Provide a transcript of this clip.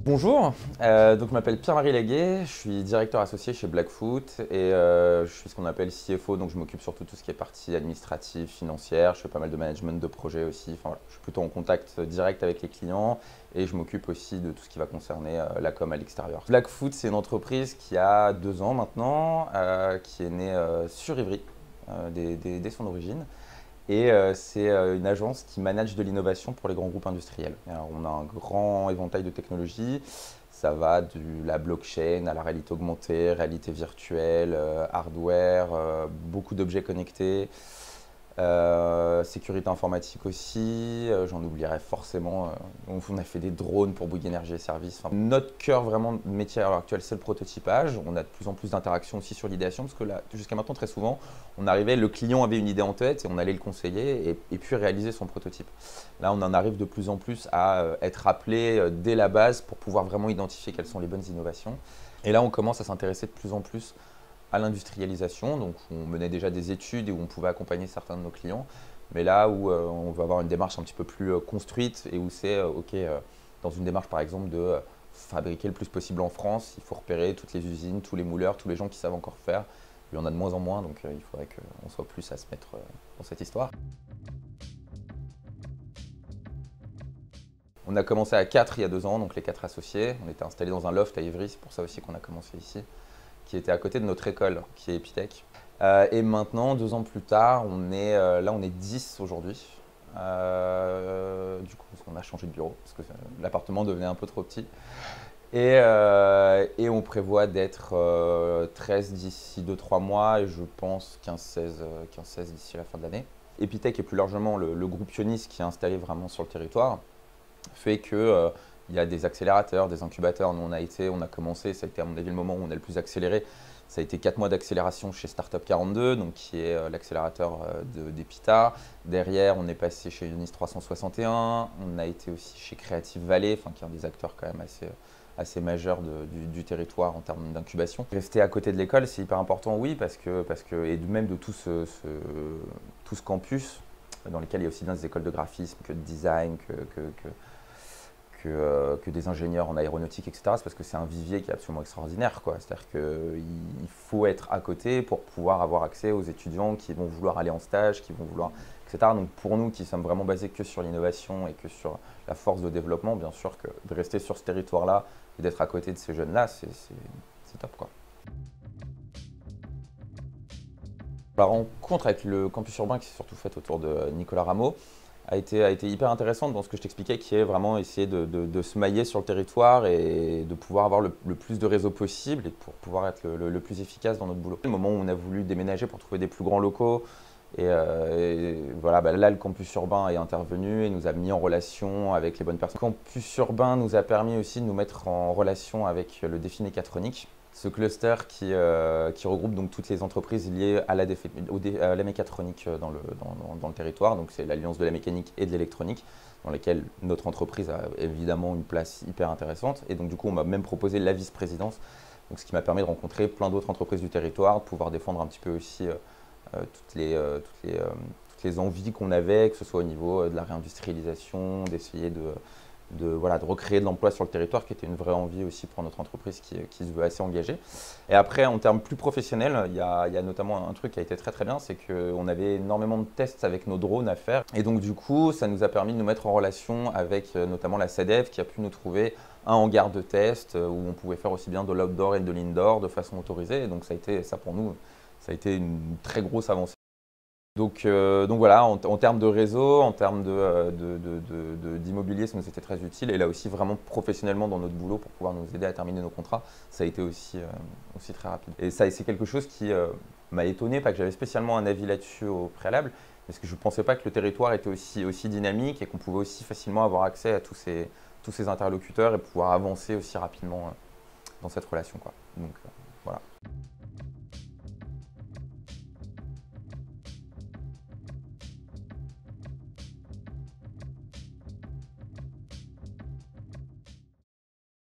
Bonjour, donc je m'appelle Pierre-Marie Laguet, je suis directeur associé chez Blackfoot et je suis ce qu'on appelle CFO, donc je m'occupe surtout de tout ce qui est partie administrative, financière, je fais pas mal de management de projet aussi, enfin, voilà, je suis plutôt en contact direct avec les clients et je m'occupe aussi de tout ce qui va concerner la com à l'extérieur. Blackfoot, c'est une entreprise qui a 2 ans maintenant, qui est née sur Ivry, dès son origine. Et c'est une agence qui manage de l'innovation pour les grands groupes industriels. Alors, on a un grand éventail de technologies. Ça va de la blockchain à la réalité augmentée, réalité virtuelle, hardware, beaucoup d'objets connectés, sécurité informatique aussi. J'en oublierai forcément. On a fait des drones pour Bouygues Energies et Services. Enfin, notre cœur vraiment de métier à l'heure actuelle, c'est le prototypage. On a de plus en plus d'interactions aussi sur l'idéation parce que là, jusqu'à maintenant, très souvent, on arrivait, le client avait une idée en tête et on allait le conseiller et puis réaliser son prototype. Là, on en arrive de plus en plus à être appelé dès la base pour pouvoir vraiment identifier quelles sont les bonnes innovations. Et là, on commence à s'intéresser de plus en plus à l'industrialisation. Donc, on menait déjà des études et où on pouvait accompagner certains de nos clients. Mais là où on veut avoir une démarche un petit peu plus construite et où c'est, dans une démarche par exemple de fabriquer le plus possible en France, il faut repérer toutes les usines, tous les mouleurs, tous les gens qui savent encore faire. Il y en a de moins en moins, donc il faudrait qu'on soit plus à se mettre dans cette histoire. On a commencé à 4 il y a 2 ans, donc les 4 associés. On était installés dans un loft à Ivry, c'est pour ça aussi qu'on a commencé ici, qui était à côté de notre école, qui est Epitech. Et maintenant, 2 ans plus tard, on est 10 aujourd'hui. Du coup, on a changé de bureau, parce que l'appartement devenait un peu trop petit. Et on prévoit d'être 13 d'ici 2-3 mois et je pense 15-16 d'ici la fin de l'année. Epitech et plus largement le groupe Ionis qui est installé vraiment sur le territoire fait que il y a des accélérateurs, des incubateurs. Nous on a commencé, ça a été à mon avis le moment où on a le plus accéléré. Ça a été 4 mois d'accélération chez Startup 42, donc qui est l'accélérateur d'Epita. Derrière, on est passé chez Ionis 361. On a été aussi chez Creative Valley, qui est un des acteurs quand même assez majeur du territoire en termes d'incubation. Rester à côté de l'école, c'est hyper important, oui, parce que et même de tout ce campus dans lequel il y a aussi bien des écoles de graphisme que de design, que des ingénieurs en aéronautique, etc. C'est parce que c'est un vivier qui est absolument extraordinaire, quoi. C'est-à-dire qu'il faut être à côté pour pouvoir avoir accès aux étudiants qui vont vouloir aller en stage, qui vont vouloir, etc. Donc pour nous qui sommes vraiment basés que sur l'innovation et que sur la force de développement, bien sûr que de rester sur ce territoire-là et d'être à côté de ces jeunes-là, c'est top, quoi. La rencontre avec le campus urbain qui s'est surtout faite autour de Nicolas Rameau a été hyper intéressante dans ce que je t'expliquais, qui est vraiment essayer de se mailler sur le territoire et de pouvoir avoir le plus de réseaux possible et pour pouvoir être le plus efficace dans notre boulot. Le moment où on a voulu déménager pour trouver des plus grands locaux, et voilà, là le campus urbain est intervenu et nous a mis en relation avec les bonnes personnes. Le campus urbain nous a permis aussi de nous mettre en relation avec le défi mécatronique. Ce cluster qui regroupe donc toutes les entreprises liées à la mécatronique dans le territoire. Donc c'est l'alliance de la mécanique et de l'électronique, dans laquelle notre entreprise a évidemment une place hyper intéressante. Et donc du coup, on m'a même proposé la vice-présidence, donc ce qui m'a permis de rencontrer plein d'autres entreprises du territoire, de pouvoir défendre un petit peu aussi toutes les envies qu'on avait, que ce soit au niveau de la réindustrialisation, d'essayer de recréer de l'emploi sur le territoire, qui était une vraie envie aussi pour notre entreprise qui se veut assez engagée. Et après, en termes plus professionnels, il y a notamment un truc qui a été très très bien, c'est qu'on avait énormément de tests avec nos drones à faire. Et donc du coup, ça nous a permis de nous mettre en relation avec notamment la SADEF qui a pu nous trouver un hangar de test où on pouvait faire aussi bien de l'outdoor et de l'indoor de façon autorisée. Et donc ça pour nous, ça a été une très grosse avancée. Donc voilà, en termes de réseau, en termes d'immobilier, ça nous était très utile. Et là aussi, vraiment professionnellement dans notre boulot pour pouvoir nous aider à terminer nos contrats, ça a été aussi très rapide. Et ça, c'est quelque chose qui m'a étonné, pas que j'avais spécialement un avis là-dessus au préalable, parce que je ne pensais pas que le territoire était aussi dynamique et qu'on pouvait aussi facilement avoir accès à tous ces interlocuteurs et pouvoir avancer aussi rapidement dans cette relation, quoi. Donc voilà.